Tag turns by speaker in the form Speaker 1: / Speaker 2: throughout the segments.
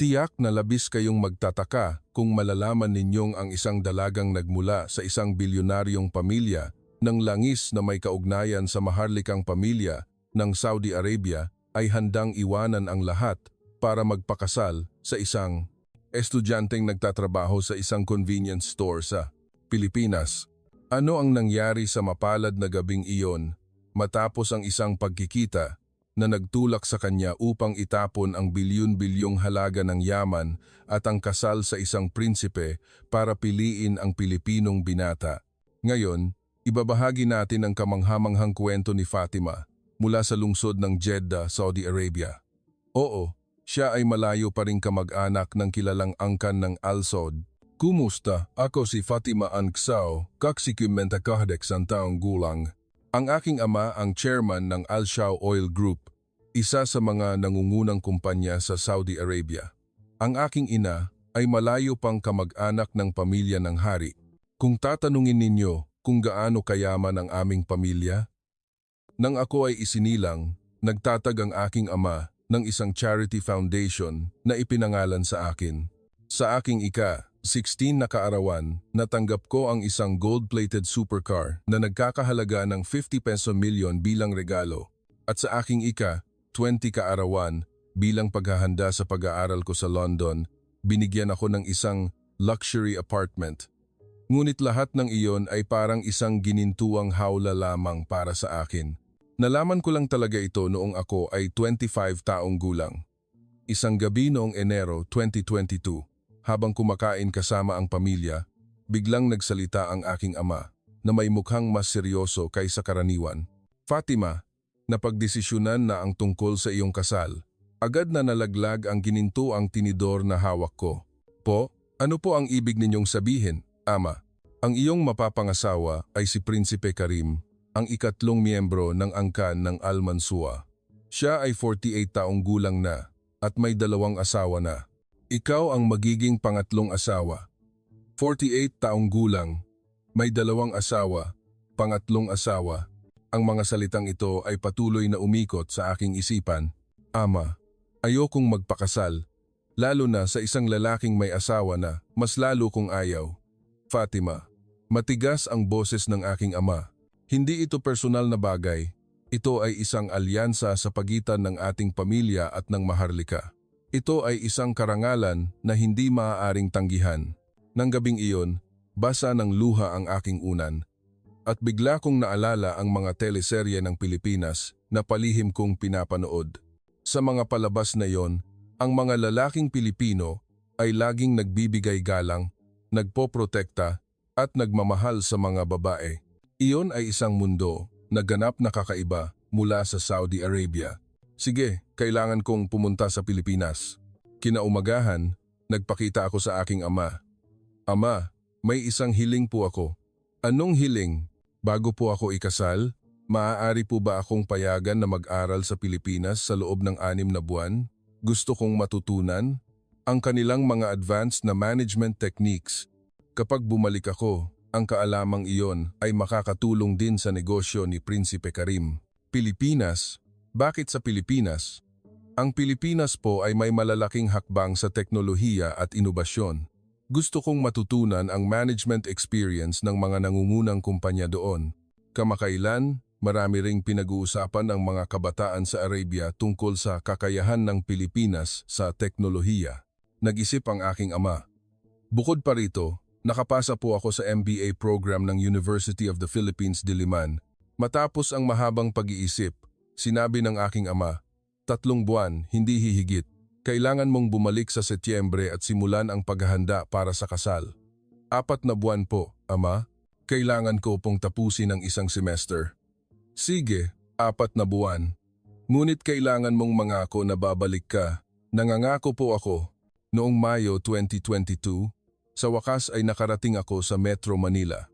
Speaker 1: Tiyak na labis kayong magtataka kung malalaman ninyong ang isang dalagang nagmula sa isang bilyonaryong pamilya ng langis na may kaugnayan sa maharlikang pamilya ng Saudi Arabia ay handang iwanan ang lahat para magpakasal sa isang estudyanteng nagtatrabaho sa isang convenience store sa Pilipinas. Ano ang nangyari sa mapalad na gabing iyon matapos ang isang pagkikita na nagtulak sa kanya upang itapon ang bilyon-bilyong halaga ng yaman at ang kasal sa isang prinsipe para piliin ang Pilipinong binata? Ngayon, ibabahagi natin ang kamanghamanghang kwento ni Fatima mula sa lungsod ng Jeddah, Saudi Arabia. Oo, siya ay malayo pa ring kamag-anak ng kilalang angkan ng Al Saud. Kumusta? Ako si Fatima Anksao, 61 taong gulang. Ang aking ama ang chairman ng Al Shau Oil Group, isa sa mga nangungunang kumpanya sa Saudi Arabia. Ang aking ina ay malayo pang kamag-anak ng pamilya ng hari. Kung tatanungin ninyo kung gaano kayaman ang aming pamilya, nang ako ay isinilang, nagtatag ang aking ama ng isang charity foundation na ipinangalan sa akin. Sa aking ika-16 na kaarawan, natanggap ko ang isang gold-plated supercar na nagkakahalaga ng 50 milyon bilang regalo. At sa aking ika-20 kaarawan, bilang paghahanda sa pag-aaral ko sa London, binigyan ako ng isang luxury apartment. Ngunit lahat ng iyon ay parang isang ginintuang hawla lamang para sa akin. Nalaman ko lang talaga ito noong ako ay 25 taong gulang. Isang gabi noong Enero 2022, habang kumakain kasama ang pamilya, biglang nagsalita ang aking ama na may mukhang mas seryoso kaysa karaniwan. Fatima, napagdesisyonan na ang tungkol sa iyong kasal. Agad na nalaglag ang ginintuang tinidor na hawak ko. Po, ano po ang ibig ninyong sabihin, ama? Ang iyong mapapangasawa ay si Prinsipe Karim, ang ikatlong miyembro ng angkan ng Al Mansua. Siya ay 48 taong gulang na at may 2 asawa na. Ikaw ang magiging pangatlong asawa. 48 taong gulang, may 2 asawa, pangatlong asawa. Ang mga salitang ito ay patuloy na umikot sa aking isipan. Ama, ayokong magpakasal, lalo na sa isang lalaking may asawa na, mas lalo kong ayaw. Fatima, matigas ang boses ng aking ama. Hindi ito personal na bagay. Ito ay isang alyansa sa pagitan ng ating pamilya at ng maharlika. Ito ay isang karangalan na hindi maaaring tanggihan. Nang gabing iyon, basa ng luha ang aking unan. At bigla kong naalala ang mga teleserye ng Pilipinas na palihim kong pinapanood. Sa mga palabas na iyon, ang mga lalaking Pilipino ay laging nagbibigay galang, nagpoprotekta at nagmamahal sa mga babae. Iyon ay isang mundo na ganap na kakaiba mula sa Saudi Arabia. Sige, kailangan kong pumunta sa Pilipinas. Kinaumagahan, nagpakita ako sa aking ama. Ama, may isang hiling po ako. Anong hiling? Bago po ako ikasal, maaari po ba akong payagan na mag-aral sa Pilipinas sa loob ng 6 na buwan? Gusto kong matutunan ang kanilang mga advanced na management techniques. Kapag bumalik ako, ang kaalamang iyon ay makakatulong din sa negosyo ni Prinsipe Karim. Pilipinas? Bakit sa Pilipinas? Ang Pilipinas po ay may malalaking hakbang sa teknolohiya at inobasyon. Gusto kong matutunan ang management experience ng mga nangungunang kumpanya doon. Kamakailan, marami ring pinag-uusapan ng mga kabataan sa Arabia tungkol sa kakayahan ng Pilipinas sa teknolohiya. Nag-isip ang aking ama. Bukod pa rito, nakapasa po ako sa MBA program ng University of the Philippines, Diliman. Matapos ang mahabang pag-iisip, sinabi ng aking ama, 3 buwan, hindi hihigit. Kailangan mong bumalik sa Setyembre at simulan ang paghahanda para sa kasal. 4 na buwan po, ama. Kailangan ko pong tapusin ang isang semester. Sige, 4 na buwan. Ngunit kailangan mong mangako na babalik ka. Nangangako po ako. Noong Mayo 2022, sa wakas ay nakarating ako sa Metro Manila.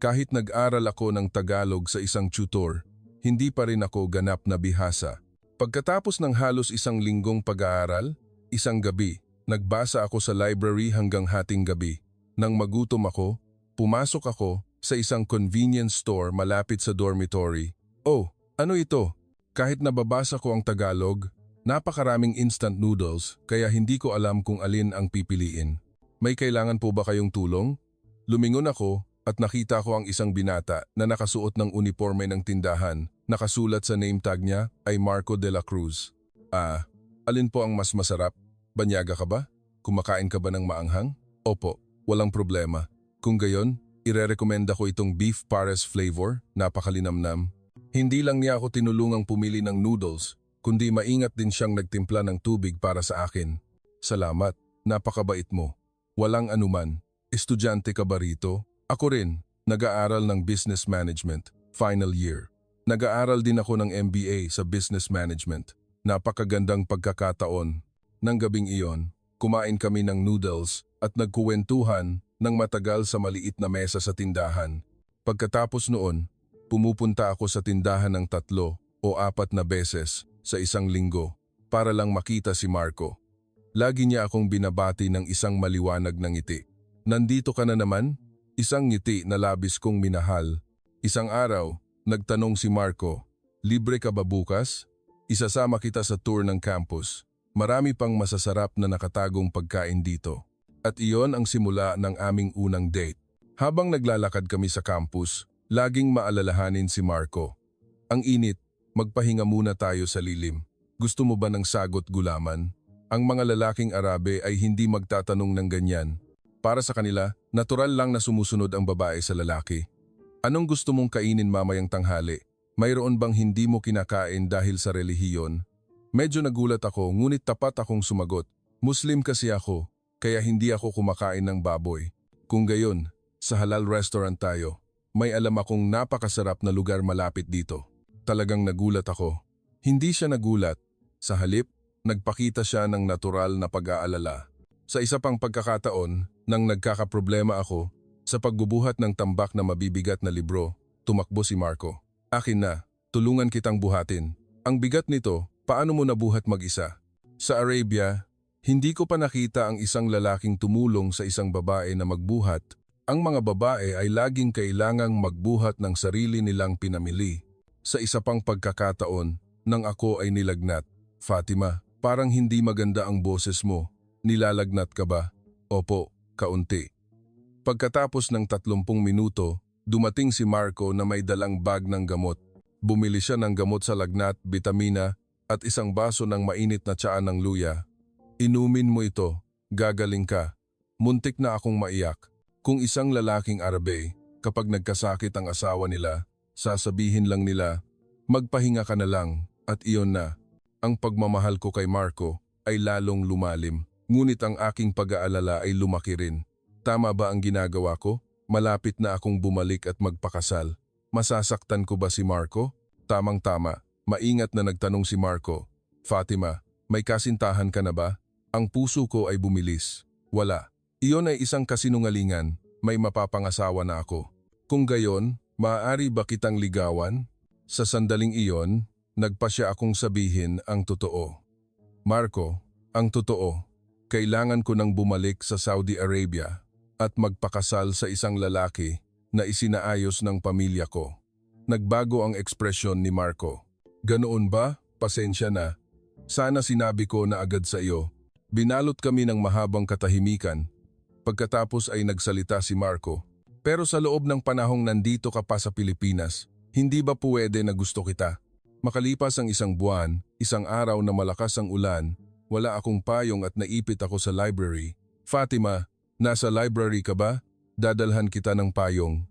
Speaker 1: Kahit nag-aral ako ng Tagalog sa isang tutor, hindi pa rin ako ganap na bihasa. Pagkatapos ng halos 1 linggong pag-aaral, isang gabi, nagbasa ako sa library hanggang hating gabi. Nang magutom ako, pumasok ako sa isang convenience store malapit sa dormitory. Oh, ano ito? Kahit nababasa ko ang Tagalog, Napakaraming instant noodles kaya hindi ko alam kung alin ang pipiliin. May kailangan po ba kayong tulong? Lumingon ako at nakita ko ang isang binata na nakasuot ng uniforme ng tindahan. Nakasulat sa name tag niya ay Marco de la Cruz. Alin po ang mas masarap? Banyaga ka ba? Kumakain ka ba ng maanghang? Opo, walang problema. Kung gayon, irerekomenda ko itong beef pares flavor, napakalinamnam. Hindi lang niya ako tinulungang pumili ng noodles, kundi maingat din siyang nagtimpla ng tubig para sa akin. Salamat, napakabait mo. Walang anuman. Estudyante ka ba rito? Ako rin, nag-aaral ng business management, final year. Nag-aaral din ako ng MBA sa business management. Napakagandang pagkakataon. Nang gabing iyon, kumain kami ng noodles at nagkuwentuhan ng matagal sa maliit na mesa sa tindahan. Pagkatapos noon, pumupunta ako sa tindahan ng 3 o 4 na beses sa isang linggo para lang makita si Marco. Lagi niya akong binabati ng isang maliwanag na ngiti. Nandito ka na naman? Isang ngiti na labis kong minahal. Isang araw, nagtanong si Marco, libre ka ba bukas? Isasama kita sa tour ng campus. Marami pang masasarap na nakatagong pagkain dito. At iyon ang simula ng aming unang date. Habang naglalakad kami sa campus, laging maalalahanin si Marco. Ang init, magpahinga muna tayo sa lilim. Gusto mo ba ng sagot gulaman? Ang mga lalaking Arabe ay hindi magtatanong ng ganyan. Para sa kanila, natural lang na sumusunod ang babae sa lalaki. Anong gusto mong kainin mamayang tanghali? Mayroon bang hindi mo kinakain dahil sa relihiyon? Medyo nagulat ako ngunit tapat akong sumagot. Muslim kasi ako, kaya hindi ako kumakain ng baboy. Kung gayon, sa halal restaurant tayo. May alam akong napakasarap na lugar malapit dito. Talagang nagulat ako. Hindi siya nagulat. Sa halip, nagpakita siya ng natural na pag-aalala. Sa isa pang pagkakataon, nang nagkakaproblema ako, sa pagbubuhat ng tambak na mabibigat na libro, tumakbo si Marco. Akin na, tulungan kitang buhatin. Ang bigat nito, paano mo nabuhat mag-isa? Sa Arabia, hindi ko pa nakita ang isang lalaking tumulong sa isang babae na magbuhat. Ang mga babae ay laging kailangang magbuhat ng sarili nilang pinamili. Sa isa pang pagkakataon, nang ako ay nilagnat. Fatima, parang hindi maganda ang boses mo. Nilalagnat ka ba? Opo, kaunti. Pagkatapos ng 30 minuto, dumating si Marco na may dalang bag ng gamot. Bumili siya ng gamot sa lagnat, bitamina, at isang baso ng mainit na tsaa ng luya. Inumin mo ito, gagaling ka. Muntik na akong maiyak. Kung isang lalaking Arabe, kapag nagkasakit ang asawa nila, sasabihin lang nila, magpahinga ka na lang, at iyon na. Ang pagmamahal ko kay Marco ay lalong lumalim, ngunit ang aking pag-aalala ay lumaki rin. Tama ba ang ginagawa ko? Malapit na akong bumalik at magpakasal. Masasaktan ko ba si Marco? Tamang-tama, maingat na nagtanong si Marco. Fatima, may kasintahan ka na ba? Ang puso ko ay bumilis. Wala. Iyon ay isang kasinungalingan, may mapapangasawa na ako. Kung gayon, maaari ba kitang ligawan? Sa sandaling iyon, nagpasya akong sabihin ang totoo. Marco, ang totoo, kailangan ko nang bumalik sa Saudi Arabia at magpakasal sa isang lalaki na isinaayos ng pamilya ko. Nagbago ang ekspresyon ni Marco. Ganoon ba? Pasensya na. Sana sinabi ko na agad sa iyo. Binalot kami ng mahabang katahimikan. Pagkatapos ay nagsalita si Marco. Pero sa loob ng panahong nandito ka pa sa Pilipinas, hindi ba puwede na gusto kita? Makalipas ang isang buwan, isang araw na malakas ang ulan, wala akong payong at naipit ako sa library. Fatima, nasa library ka ba? Dadalhan kita ng payong.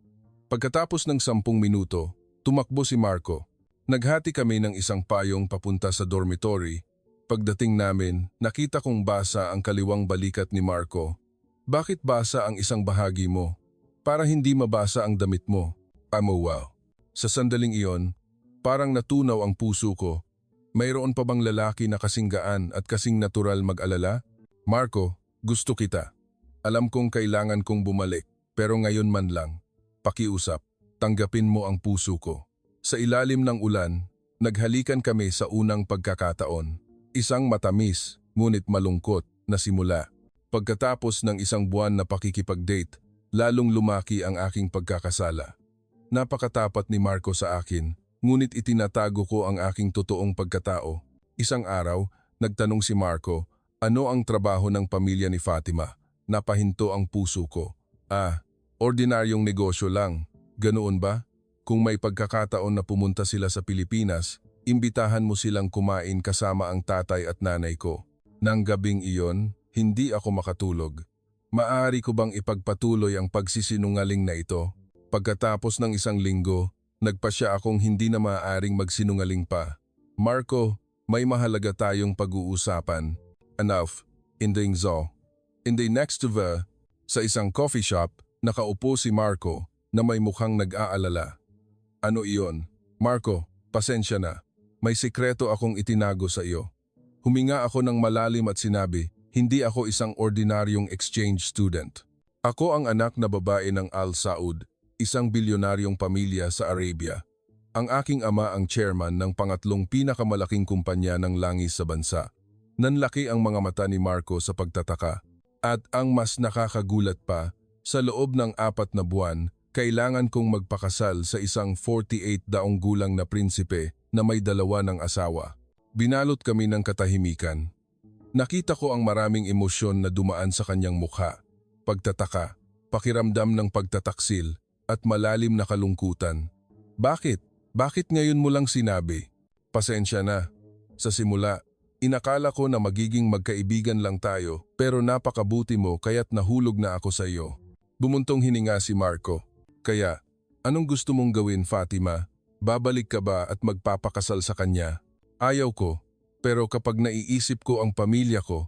Speaker 1: Pagkatapos ng 10 minuto, tumakbo si Marco. Naghati kami ng isang payong papunta sa dormitory. Pagdating namin, nakita kong basa ang kaliwang balikat ni Marco. Bakit basa ang isang bahagi mo? Para hindi mabasa ang damit mo. Wow. Sa sandaling iyon, parang natunaw ang puso ko. Mayroon pa bang lalaki na kasing gaan at kasing natural mag-alala? Marco, gusto kita. Alam kong kailangan kong bumalik, pero ngayon man lang. Pakiusap, tanggapin mo ang puso ko. Sa ilalim ng ulan, naghalikan kami sa unang pagkakataon. Isang matamis, ngunit malungkot na simula. Pagkatapos ng isang buwan na pakikipag-date, lalong lumaki ang aking pagkakasala. Napakatapat ni Marco sa akin, ngunit itinatago ko ang aking totoong pagkatao. Isang araw, Nagtanong si Marco, ano ang trabaho ng pamilya ni Fatima? Napahinto ang puso ko. Ordinaryong negosyo lang. Ganoon ba? Kung may pagkakataon na pumunta sila sa Pilipinas, imbitahan mo silang kumain kasama ang tatay at nanay ko. Nang gabing iyon, hindi ako makatulog. Maaari ko bang ipagpatuloy ang pagsisinungaling na ito? Pagkatapos ng isang linggo, nagpasya akong hindi na maaaring magsinungaling pa. Marco, may mahalaga tayong pag-uusapan. Enough. In the next sa isang coffee shop, nakaupo si Marco na may mukhang nag-aalala. Ano iyon? Marco, pasensya na. May sikreto akong itinago sa iyo. Huminga ako ng malalim at sinabi, hindi ako isang ordinaryong exchange student. Ako ang anak na babae ng Al Saud, isang bilyonaryong pamilya sa Arabia. Ang aking ama ang chairman ng pangatlong pinakamalaking kumpanya ng langis sa bansa. Nanlaki ang mga mata ni Marco sa pagtataka. At ang mas nakakagulat pa, sa loob ng 4 na buwan, kailangan kong magpakasal sa isang 48 daong gulang na prinsipe na may 2 ng asawa. Binalot kami ng katahimikan. Nakita ko ang maraming emosyon na dumaan sa kanyang mukha. Pagtataka, pakiramdam ng pagtataksil, at malalim na kalungkutan. Bakit? Bakit ngayon mo lang sinabi? Pasensya na. Sa simula, inakala ko na magiging magkaibigan lang tayo, pero napakabuti mo kaya't nahulog na ako sa iyo. Bumuntong hininga si Marco. Kaya, anong gusto mong gawin, Fatima? Babalik ka ba at magpapakasal sa kanya? Ayaw ko, pero kapag naiisip ko ang pamilya ko,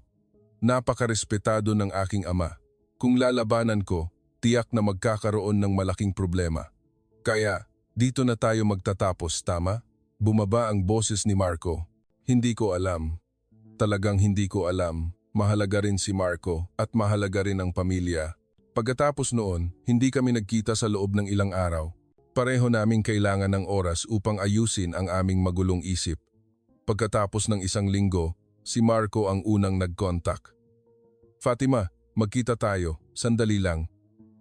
Speaker 1: napakarespetado ng aking ama. Kung lalabanan ko, tiyak na magkakaroon ng malaking problema. Kaya, dito na tayo magtatapos, tama? Bumaba ang boses ni Marco. Hindi ko alam. Talagang hindi ko alam. Mahalaga rin si Marco at mahalaga rin ang pamilya. Pagkatapos noon, hindi kami nagkita sa loob ng ilang araw. Pareho naming kailangan ng oras upang ayusin ang aming magulong isip. Pagkatapos ng isang linggo, si Marco ang unang nag-contact. Fatima, magkita tayo, sandali lang.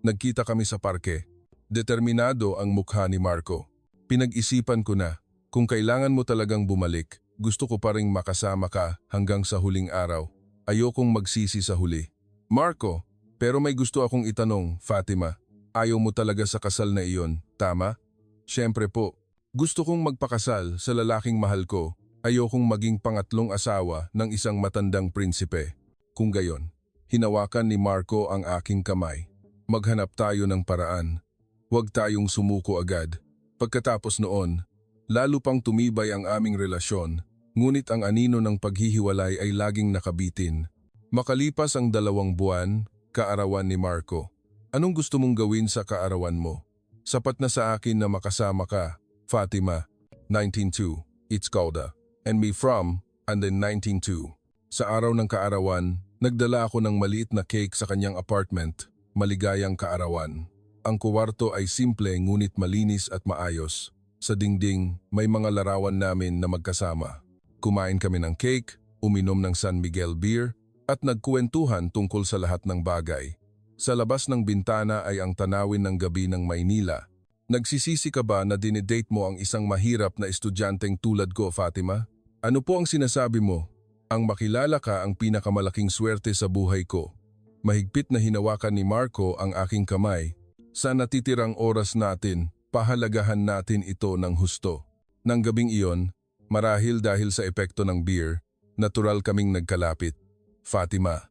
Speaker 1: Nagkita kami sa parke. Determinado ang mukha ni Marco. Pinag-isipan ko na, kung kailangan mo talagang bumalik, gusto ko pa ring makasama ka hanggang sa huling araw. Ayokong magsisi sa huli. Marco, pero may gusto akong itanong, Fatima. Ayaw mo talaga sa kasal na iyon, tama? Siyempre po. Gusto kong magpakasal sa lalaking mahal ko. Ayokong maging pangatlong asawa ng isang matandang prinsipe. Kung gayon, hinawakan ni Marco ang aking kamay. Maghanap tayo ng paraan. Huwag tayong sumuko agad. Pagkatapos noon, lalo pang tumibay ang aming relasyon, ngunit ang anino ng paghihiwalay ay laging nakabitin. Makalipas ang 2 buwan, kaarawan ni Marco. Anong gusto mong gawin sa kaarawan mo? Sapat na sa akin na makasama ka, Fatima. 19-2, it's Kauda. And me from, and then 19-2. Sa araw ng kaarawan, nagdala ako ng maliit na cake sa kanyang apartment. Maligayang kaarawan. Ang kuwarto ay simple ngunit malinis at maayos. Sa dingding, may mga larawan namin na magkasama. Kumain kami ng cake, uminom ng San Miguel beer, at nagkuwentuhan tungkol sa lahat ng bagay. Sa labas ng bintana ay ang tanawin ng gabi ng Maynila. Nagsisisi ka ba na dinidate mo ang isang mahirap na estudyanteng tulad ko, Fatima? Ano po ang sinasabi mo? Ang makilala ka ang pinakamalaking swerte sa buhay ko. Mahigpit na hinawakan ni Marco ang aking kamay. Sa natitirang oras natin, pahalagahan natin ito ng husto. Nang gabing iyon, marahil dahil sa epekto ng beer, natural kaming nagkalapit. Fatima.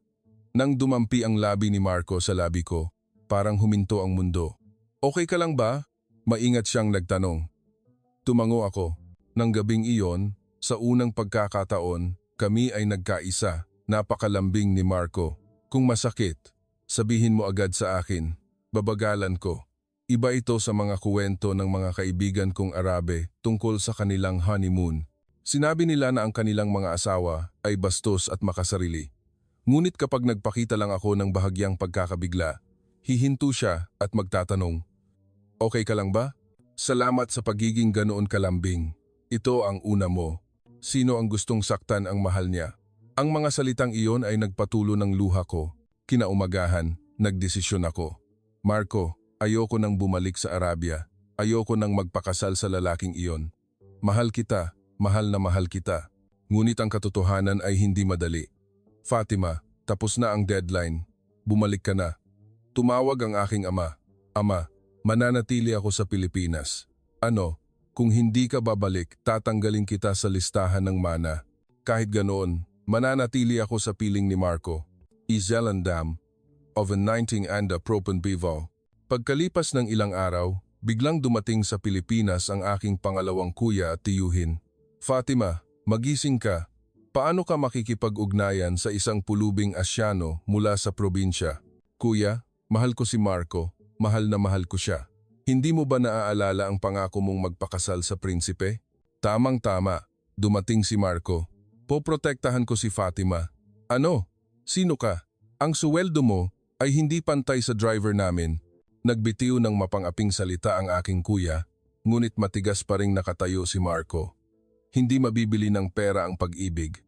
Speaker 1: Nang dumampi ang labi ni Marco sa labi ko, parang huminto ang mundo. Okay ka lang ba? Maingat siyang nagtanong. Tumango ako. Nang gabing iyon, sa unang pagkakataon, kami ay nagkaisa. Napakalambing ni Marco. Kung masakit, sabihin mo agad sa akin. Babagalan ko. Iba ito sa mga kuwento ng mga kaibigan kong Arabe tungkol sa kanilang honeymoon. Sinabi nila na ang kanilang mga asawa ay bastos at makasarili. Ngunit kapag nagpakita lang ako ng bahagyang pagkakabigla, hihinto siya at magtatanong, okay ka lang ba? Salamat sa pagiging ganoon kalambing. Ito ang una mo. Sino ang gustong saktan ang mahal niya? Ang mga salitang iyon ay nagpatulo ng luha ko. Kinaumagahan, nagdesisyon ako. Marco, ayoko nang bumalik sa Arabia. Ayoko nang magpakasal sa lalaking iyon. Mahal kita, mahal na mahal kita. Ngunit ang katotohanan ay hindi madali. Fatima, tapos na ang deadline. Bumalik ka na. Tumawag ang aking ama. Ama, mananatili ako sa Pilipinas. Ano, kung hindi ka babalik, tatanggalin kita sa listahan ng mana. Kahit ganoon, mananatili ako sa piling ni Marco. Izelandam, of a 19 and a Propenbivo. Pagkalipas ng ilang araw, biglang dumating sa Pilipinas ang aking pangalawang kuya at tiyuhin. Fatima, magising ka. Paano ka makikipag-ugnayan sa isang pulubing Asyano mula sa probinsya? Kuya, mahal ko si Marco, mahal na mahal ko siya. Hindi mo ba naaalala ang pangako mong magpakasal sa prinsipe? Tamang-tama, dumating si Marco. Poprotektahan ko si Fatima. Ano? Sino ka? Ang suweldo mo ay hindi pantay sa driver namin. Nagbitiw ng mapang-aping salita ang aking kuya, ngunit matigas pa ring nakatayo si Marco. Hindi mabibili ng pera ang pag-ibig.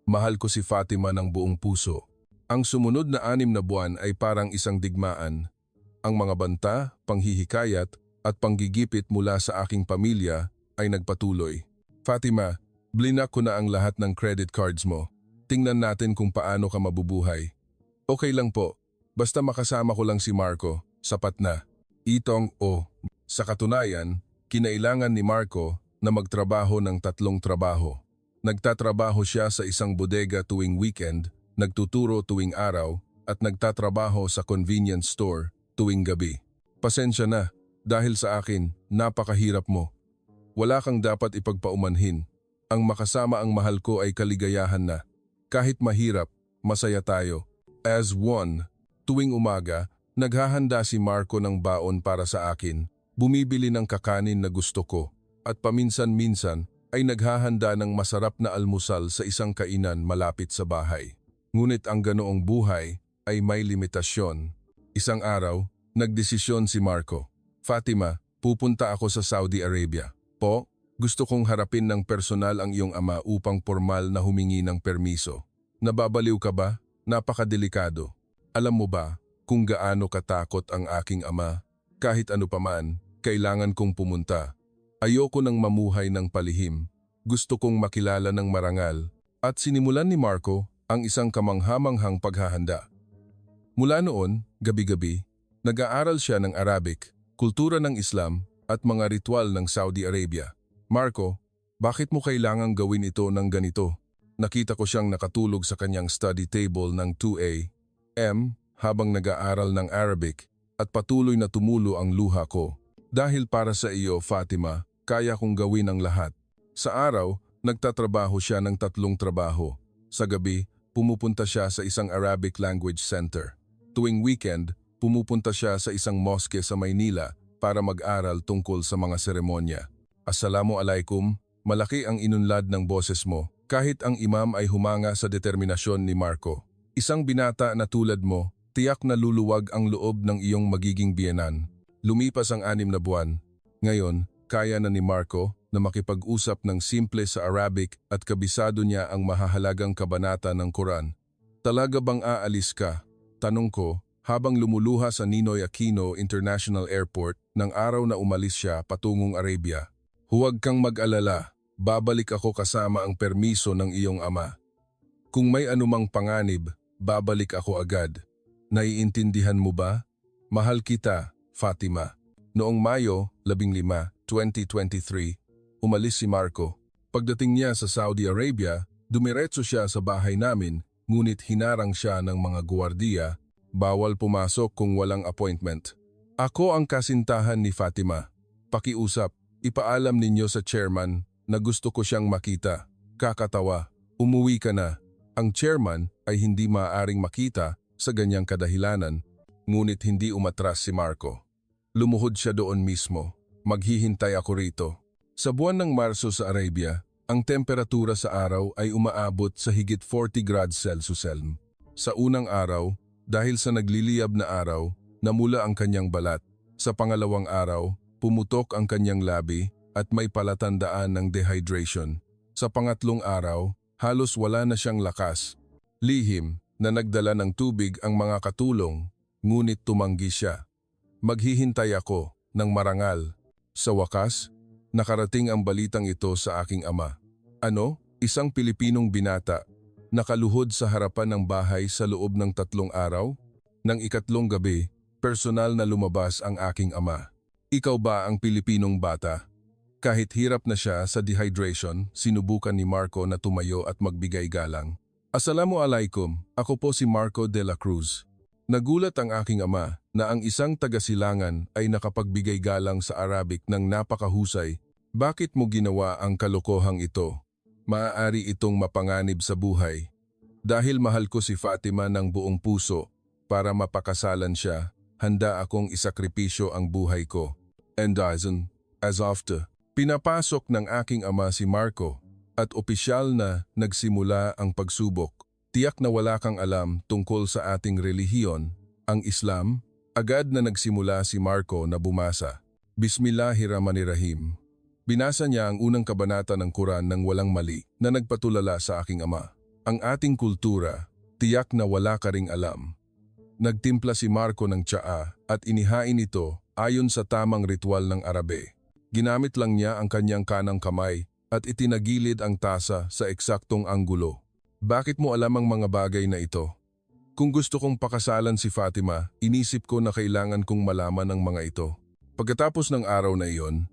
Speaker 1: Mahal ko si Fatima ng buong puso. Ang sumunod na 6 na buwan ay parang isang digmaan. Ang mga banta, panghihikayat at panggigipit mula sa aking pamilya ay nagpatuloy. Fatima, blinak ko na ang lahat ng credit cards mo. Tingnan natin kung paano ka mabubuhay. Okay lang po, basta makasama ko lang si Marco, sapat na. Itong sa katunayan, kinailangan ni Marco na magtrabaho ng 3 trabaho. Nagtatrabaho siya sa isang bodega tuwing weekend, nagtuturo tuwing araw, at nagtatrabaho sa convenience store tuwing gabi. Pasensya na, dahil sa akin, napakahirap mo. Wala kang dapat ipagpaumanhin. Ang makasama ang mahal ko ay kaligayahan na. Kahit mahirap, masaya tayo. As one, tuwing umaga, naghahanda si Marco ng baon para sa akin, bumibili ng kakanin na gusto ko, at paminsan-minsan ay naghahanda ng masarap na almusal sa isang kainan malapit sa bahay. Ngunit ang ganoong buhay ay may limitasyon. Isang araw, nagdesisyon si Marco. Fatima, pupunta ako sa Saudi Arabia. Po, gusto kong harapin ng personal ang iyong ama upang formal na humingi ng permiso. Nababaliw ka ba? Napakadelikado. Alam mo ba kung gaano katakot ang aking ama? Kahit ano paman, kailangan kong pumunta. Ayoko nang mamuhay ng palihim. Gusto kong makilala ng marangal. At sinimulan ni Marco ang isang kamanghamanghang paghahanda. Mula noon, gabi-gabi, nag-aaral siya ng Arabic, kultura ng Islam at mga ritual ng Saudi Arabia. Marco, bakit mo kailangang gawin ito ng ganito? Nakita ko siyang nakatulog sa kanyang study table ng 2 a.m. habang nag-aaral ng Arabic at patuloy na tumulo ang luha ko. Dahil para sa iyo, Fatima, kaya kong gawin ang lahat. Sa araw, nagtatrabaho siya ng 3 trabaho. Sa gabi, pumupunta siya sa isang Arabic language center. Tuwing weekend, pumupunta siya sa isang mosque sa Maynila para mag-aral tungkol sa mga seremonya. Assalamualaikum, malaki ang inunlad ng boses mo, kahit ang imam ay humanga sa determinasyon ni Marco. Isang binata na tulad mo, tiyak na luluwag ang loob ng iyong magiging biyenan. Lumipas ang 6 na buwan. Ngayon, kaya na ni Marco na makipag-usap ng simple sa Arabic at kabisado niya ang mahahalagang kabanata ng Quran. Talaga bang aalis ka? Tanong ko habang lumuluha sa Ninoy Aquino International Airport ng araw na umalis siya patungong Arabia. Huwag kang mag-alala, babalik ako kasama ang permiso ng iyong ama. Kung may anumang panganib, babalik ako agad. Naiintindihan mo ba? Mahal kita, Fatima. Noong Mayo 15, 2023, umalis si Marco. Pagdating niya sa Saudi Arabia, dumiretso siya sa bahay namin, ngunit hinarang siya ng mga guwardiya, bawal pumasok kung walang appointment. Ako ang kasintahan ni Fatima. Pakiusap, ipaalam ninyo sa chairman na gusto ko siyang makita. Kakatawa, umuwi ka na. Ang chairman ay hindi maaaring makita sa ganyang kadahilanan, ngunit hindi umatras si Marco. Lumuhod siya doon mismo. Maghihintay ako rito. Sa buwan ng Marso sa Arabia, ang temperatura sa araw ay umaabot sa higit 40 grads Celsius. Sa unang araw, dahil sa nagliliyab na araw, namula ang kanyang balat. Sa pangalawang araw, pumutok ang kanyang labi at may palatandaan ng dehydration. Sa pangatlong araw, halos wala na siyang lakas. Lihim na nagdala ng tubig ang mga katulong, ngunit tumanggi siya. Maghihintay ako ng marangal. Sa wakas, nakarating ang balitang ito sa aking ama. Ano? Isang Pilipinong binata, nakaluhod sa harapan ng bahay sa loob ng 3 araw. Nang ikatlong gabi, personal na lumabas ang aking ama. Ikaw ba ang Pilipinong bata? Kahit hirap na siya sa dehydration, sinubukan ni Marco na tumayo at magbigay galang. Assalamualaikum, ako po si Marco de la Cruz. Nagulat ang aking ama na ang isang taga-silangan ay nakapagbigay galang sa Arabic ng napakahusay. Bakit mo ginawa ang kalokohang ito? Maaari itong mapanganib sa buhay. Dahil mahal ko si Fatima ng buong puso, para mapakasalan siya, handa akong isakripisyo ang buhay ko. And as after, pinapasok ng aking ama si Marco at opisyal na nagsimula ang pagsubok. Tiyak na wala kang alam tungkol sa ating relihiyon, ang Islam. Agad na nagsimula si Marco na bumasa. Bismillahirrahmanirrahim. Binasa niya ang unang kabanata ng Quran ng walang mali na nagpatulala sa aking ama. Ang ating kultura, tiyak na wala ka ring alam. Nagtimpla si Marco ng tsaa at inihain ito ayon sa tamang ritual ng Arabe. Ginamit lang niya ang kanyang kanang kamay at itinagilid ang tasa sa eksaktong anggulo. Bakit mo alam ang mga bagay na ito? Kung gusto kong pakasalan si Fatima, inisip ko na kailangan kong malaman ang mga ito. Pagkatapos ng araw na iyon,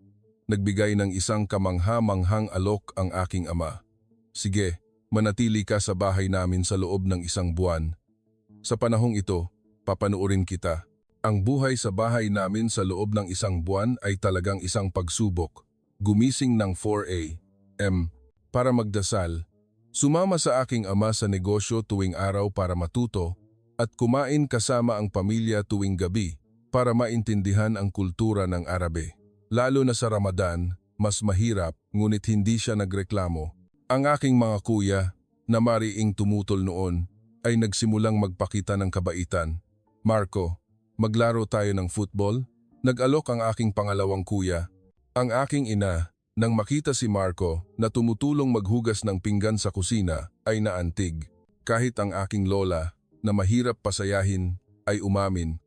Speaker 1: nagbigay ng isang kamangha-manghang alok ang aking ama. Sige, manatili ka sa bahay namin sa loob ng 1 buwan. Sa panahong ito, papanuorin kita. Ang buhay sa bahay namin sa loob ng 1 buwan ay talagang isang pagsubok. Gumising ng 4 a.m. para magdasal. Sumama sa aking ama sa negosyo tuwing araw para matuto at kumain kasama ang pamilya tuwing gabi para maintindihan ang kultura ng Arabe. Lalo na sa Ramadan, mas mahirap ngunit hindi siya nagreklamo. Ang aking mga kuya na mariing tumutol noon ay nagsimulang magpakita ng kabaitan. Marco, maglaro tayo ng football? Nag-alok ang aking pangalawang kuya. Ang aking ina, nang makita si Marco na tumutulong maghugas ng pinggan sa kusina, ay naantig. Kahit ang aking lola, na mahirap pasayahin, ay umamin.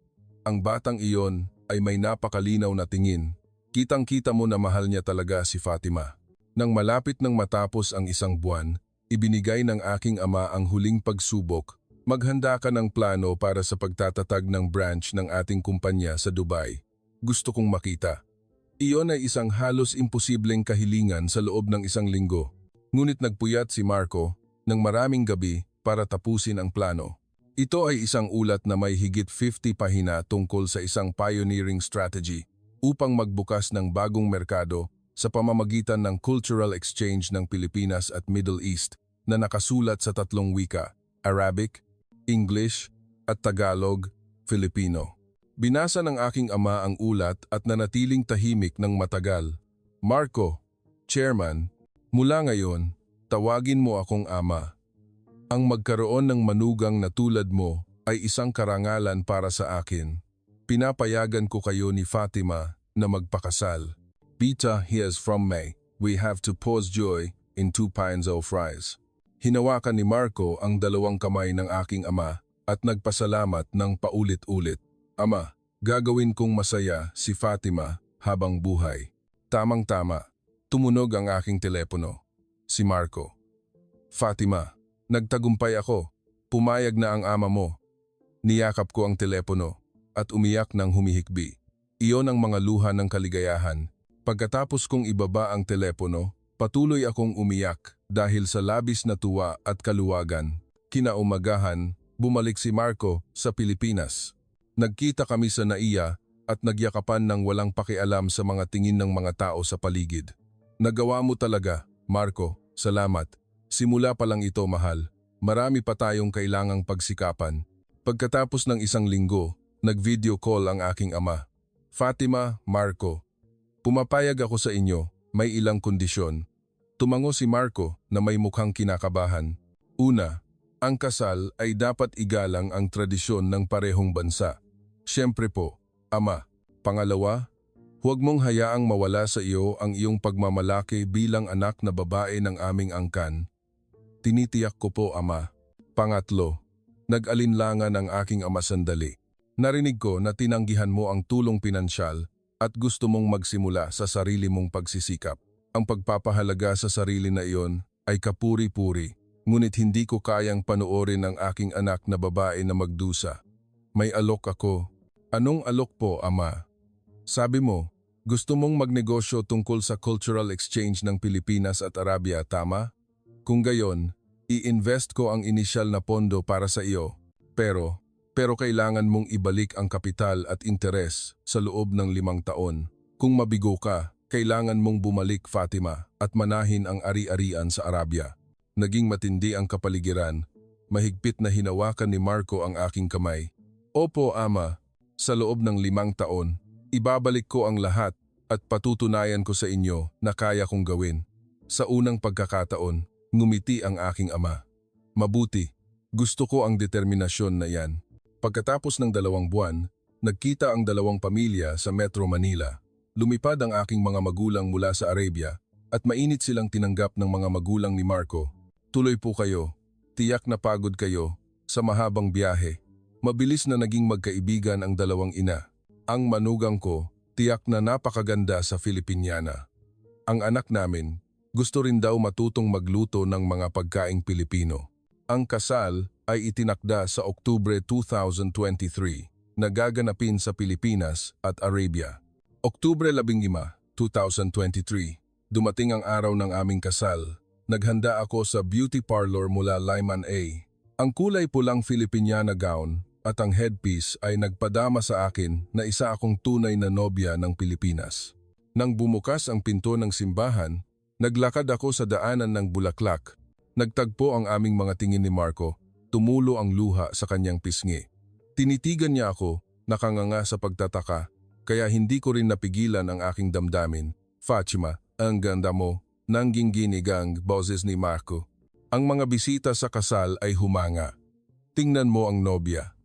Speaker 1: Ang batang iyon ay may napakalinaw na tingin. Kitang-kita mo na mahal niya talaga si Fatima. Nang malapit ng matapos ang 1 buwan, ibinigay ng aking ama ang huling pagsubok. Maghanda ka ng plano para sa pagtatatag ng branch ng ating kumpanya sa Dubai. Gusto kong makita. Iyon ay isang halos imposibleng kahilingan sa loob ng 1 linggo. Ngunit nagpuyat si Marco ng maraming gabi para tapusin ang plano. Ito ay isang ulat na may higit 50 pahina tungkol sa isang pioneering strategy upang magbukas ng bagong merkado sa pamamagitan ng cultural exchange ng Pilipinas at Middle East na nakasulat sa 3 wika, Arabic, English, at Tagalog, Filipino. Binasa ng aking ama ang ulat at nanatiling tahimik ng matagal. Marco, Chairman, mula ngayon, tawagin mo akong ama. Ang magkaroon ng manugang na tulad mo ay isang karangalan para sa akin. Pinapayagan ko kayo ni Fatima na magpakasal. Bita, here's from me. We have to pause joy in 2 pints of fries. Hinawakan ni Marco ang 2 kamay ng aking ama at nagpasalamat ng paulit-ulit. Ama, gagawin kong masaya si Fatima habang buhay. Tamang-tama, tumunog ang aking telepono. Si Marco. Fatima, nagtagumpay ako. Pumayag na ang ama mo. Niyakap ko ang telepono at umiyak ng humihikbi. Iyon ang mga luha ng kaligayahan. Pagkatapos kong ibaba ang telepono, patuloy akong umiyak dahil sa labis na tuwa at kaluwagan. Kinaumagahan, bumalik si Marco sa Pilipinas. Nagkita kami sa NAIA at nagyakapan ng walang pakialam sa mga tingin ng mga tao sa paligid. Nagawa mo talaga, Marco, salamat. Simula pa lang ito, mahal. Marami pa tayong kailangang pagsikapan. Pagkatapos ng 1 linggo, nag-video call ang aking ama. Fatima, Marco, pumapayag ako sa inyo, may ilang kondisyon. Tumango si Marco na may mukhang kinakabahan. Una, ang kasal ay dapat igalang ang tradisyon ng parehong bansa. Siyempre po, ama. Pangalawa, huwag mong hayaang mawala sa iyo ang iyong pagmamalaki bilang anak na babae ng aming angkan. Tinitiyak ko po, ama. Pangatlo, nag-alinlangan ang aking ama sandali. Narinig ko na tinanggihan mo ang tulong pinansyal at gusto mong magsimula sa sarili mong pagsisikap. Ang pagpapahalaga sa sarili na iyon ay kapuri-puri, ngunit hindi ko kayang panoorin ang aking anak na babae na magdusa. May alok ako. Anong alok po, Ama? Sabi mo, gusto mong magnegosyo tungkol sa cultural exchange ng Pilipinas at Arabia, tama? Kung gayon, i-invest ko ang inisyal na pondo para sa iyo. Pero kailangan mong ibalik ang kapital at interes sa loob ng 5 taon. Kung mabigo ka, kailangan mong bumalik, Fatima, at manahin ang ari-arian sa Arabia. Naging matindi ang kapaligiran. Mahigpit na hinawakan ni Marco ang aking kamay. Opo, Ama, sa loob ng 5 taon, ibabalik ko ang lahat at patutunayan ko sa inyo na kaya kong gawin. Sa unang pagkakataon, ngumiti ang aking ama. Mabuti, gusto ko ang determinasyon na yan. Pagkatapos ng 2 buwan, nagkita ang 2 pamilya sa Metro Manila. Lumipad ang aking mga magulang mula sa Arabia at mainit silang tinanggap ng mga magulang ni Marco. Tuloy po kayo, tiyak na pagod kayo sa mahabang biyahe. Mabilis na naging magkaibigan ang 2 ina. Ang manugang ko, tiyak na napakaganda sa Filipiniana. Ang anak namin, gusto rin daw matutong magluto ng mga pagkaing Pilipino. Ang kasal ay itinakda sa Oktubre 2023 na gaganapin sa Pilipinas at Arabia. Oktubre 15, 2023, dumating ang araw ng aming kasal. Naghanda ako sa beauty parlor mula Lyman A. Ang kulay pulang Filipiniana gown at ang headpiece ay nagpadama sa akin na isa akong tunay na nobya ng Pilipinas. Nang bumukas ang pinto ng simbahan, naglakad ako sa daanan ng bulaklak. Nagtagpo ang aming mga tingin ni Marco. Tumulo ang luha sa kanyang pisngi. Tinitigan niya ako, nakanganga sa pagtataka, kaya hindi ko rin napigilan ang aking damdamin. Fatima, ang ganda mo, nangginginigang boses ni Marco. Ang mga bisita sa kasal ay humanga. Tingnan mo ang nobya.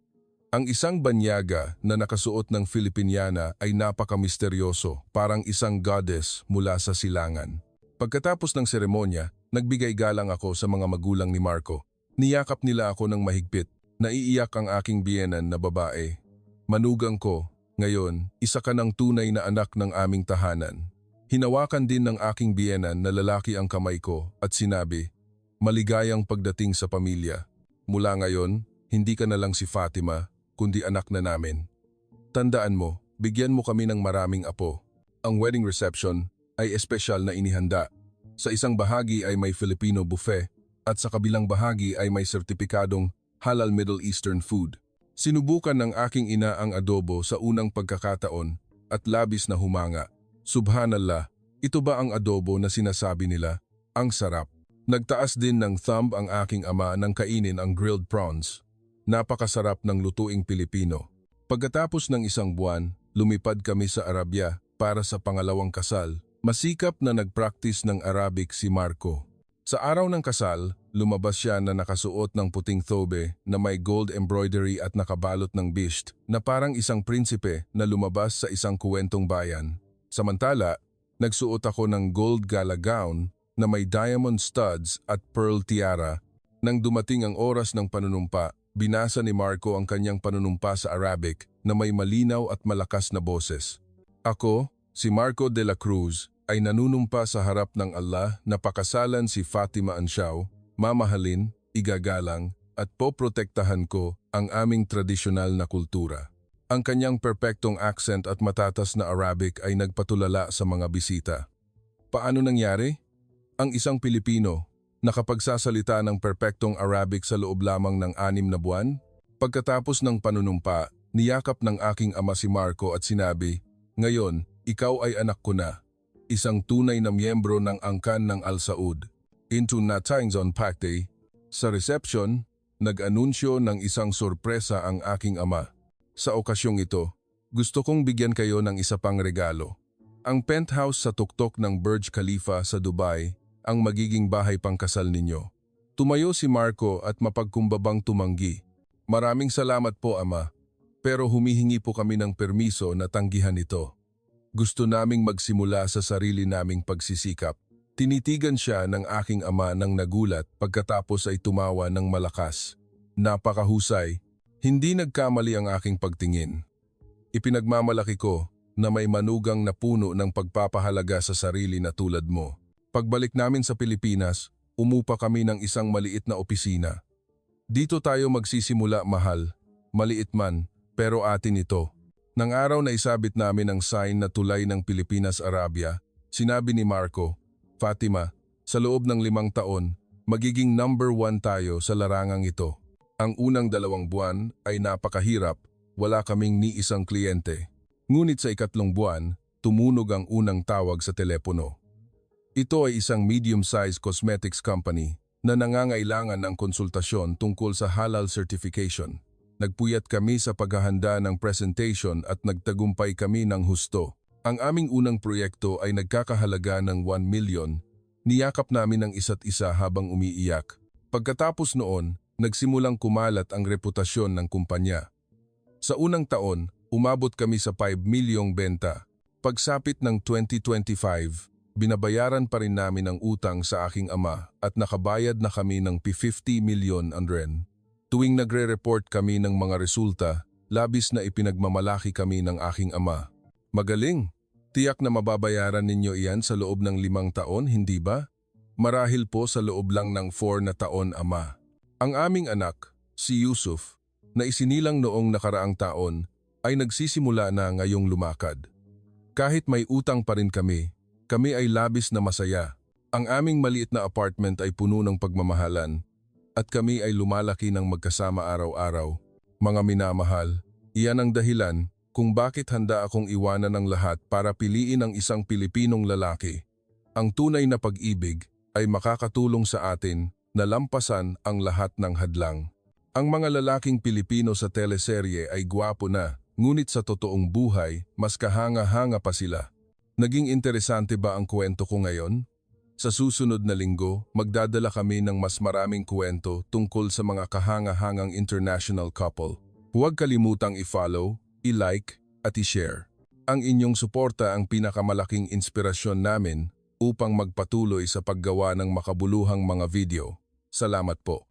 Speaker 1: Ang isang banyaga na nakasuot ng Filipiniana ay napaka-misteryoso, parang isang goddess mula sa silangan. Pagkatapos ng seremonya, nagbigay galang ako sa mga magulang ni Marco. Niyakap nila ako ng mahigpit. Naiiyak ang aking biyenan na babae. Manugang ko, ngayon, isa ka ng tunay na anak ng aming tahanan. Hinawakan din ng aking biyenan na lalaki ang kamay ko at sinabi, maligayang pagdating sa pamilya. Mula ngayon, hindi ka na lang si Fatima, kundi anak na namin. Tandaan mo, bigyan mo kami ng maraming apo. Ang wedding reception ay espesyal na inihanda. Sa isang bahagi ay may Filipino buffet at sa kabilang bahagi ay may sertipikadong halal Middle Eastern food. Sinubukan ng aking ina ang adobo sa unang pagkakataon at labis na humanga. Subhanallah, ito ba ang adobo na sinasabi nila? Ang sarap. Nagtaas din ng thumb ang aking ama nang kainin ang grilled prawns. Napakasarap ng lutuing Pilipino. Pagkatapos ng 1 buwan, lumipad kami sa Arabia para sa pangalawang kasal. Masikap na nag-practice ng Arabic si Marco. Sa araw ng kasal, lumabas siya na nakasuot ng puting thobe na may gold embroidery at nakabalot ng bisht na parang isang prinsipe na lumabas sa isang kuwentong bayan. Samantala, nagsuot ako ng gold gala gown na may diamond studs at pearl tiara. Nang dumating ang oras ng panunumpa, binasa ni Marco ang kanyang panunumpa sa Arabic na may malinaw at malakas na boses. Ako, si Marco de la Cruz, ay nanunumpa sa harap ng Allah na pakasalan si Fatima Ansiao, mamahalin, igagalang, at poprotektahan ko ang aming tradisyonal na kultura. Ang kanyang perpektong accent at matatas na Arabic ay nagpatulala sa mga bisita. Paano nangyari? Ang isang Pilipino, nakapagsasalita ng perpektong Arabic sa loob lamang ng 6 na buwan? Pagkatapos ng panunumpa, niyakap ng aking ama si Marco at sinabi, ngayon, ikaw ay anak ko na. Isang tunay na miyembro ng angkan ng Al Saud. Into Natingzon Pakte. Sa reception, nag-anunsyo ng isang sorpresa ang aking ama. Sa okasyong ito, gusto kong bigyan kayo ng isa pang regalo. Ang penthouse sa tuktok ng Burj Khalifa sa Dubai ang magiging bahay pangkasal ninyo. Tumayo si Marco at mapagkumbabang tumanggi. Maraming salamat po, Ama. Pero humihingi po kami ng permiso na tanggihan ito. Gusto naming magsimula sa sarili naming pagsisikap. Tinitigan siya ng aking ama nang nagulat pagkatapos ay tumawa ng malakas. Napakahusay. Hindi nagkamali ang aking pagtingin. Ipinagmamalaki ko na may manugang na puno ng pagpapahalaga sa sarili na tulad mo. Pagbalik namin sa Pilipinas, umupa kami ng isang maliit na opisina. Dito tayo magsisimula, mahal. Maliit man, pero atin ito. Nang araw na isabit namin ang sign na tulay ng Pilipinas-Arabia, sinabi ni Marco, Fatima, sa loob ng 5 taon, magiging number 1 tayo sa larangang ito. Ang unang 2 buwan ay napakahirap, wala kaming ni isang kliyente. Ngunit sa ikatlong buwan, tumunog ang unang tawag sa telepono. Ito ay isang medium-sized cosmetics company na nangangailangan ng konsultasyon tungkol sa halal certification. Nagpuyat kami sa paghahanda ng presentation at nagtagumpay kami ng husto. Ang aming unang proyekto ay nagkakahalaga ng 1 million. Niyakap namin ang isa't isa habang umiiyak. Pagkatapos noon, nagsimulang kumalat ang reputasyon ng kumpanya. Sa unang taon, umabot kami sa 5 milyong benta. Pagsapit ng 2025, binabayaran pa rin namin ang utang sa aking ama at nakabayad na kami ng 50 milyon yen. Tuwing nagre-report kami ng mga resulta, labis na ipinagmamalaki kami ng aking ama. Magaling! Tiyak na mababayaran ninyo iyan sa loob ng 5 taon, hindi ba? Marahil po sa loob lang ng 4 na taon, ama. Ang aming anak, si Yusuf, na isinilang noong nakaraang taon, ay nagsisimula na ngayong lumakad. Kahit may utang pa rin kami ay labis na masaya. Ang aming maliit na apartment ay puno ng pagmamahalan at kami ay lumalaki ng magkasama araw-araw. Mga minamahal, iyan ang dahilan kung bakit handa akong iwanan ng lahat para piliin ang isang Pilipinong lalaki. Ang tunay na pag-ibig ay makakatulong sa atin na lampasan ang lahat ng hadlang. Ang mga lalaking Pilipino sa teleserye ay gwapo na, ngunit sa totoong buhay, mas kahanga-hanga pa sila. Naging interesante ba ang kwento ko ngayon? Sa susunod na linggo, magdadala kami ng mas maraming kwento tungkol sa mga kahanga-hangang international couple. Huwag kalimutang i-follow, i-like, at i-share. Ang inyong suporta ang pinakamalaking inspirasyon namin upang magpatuloy sa paggawa ng makabuluhang mga video. Salamat po.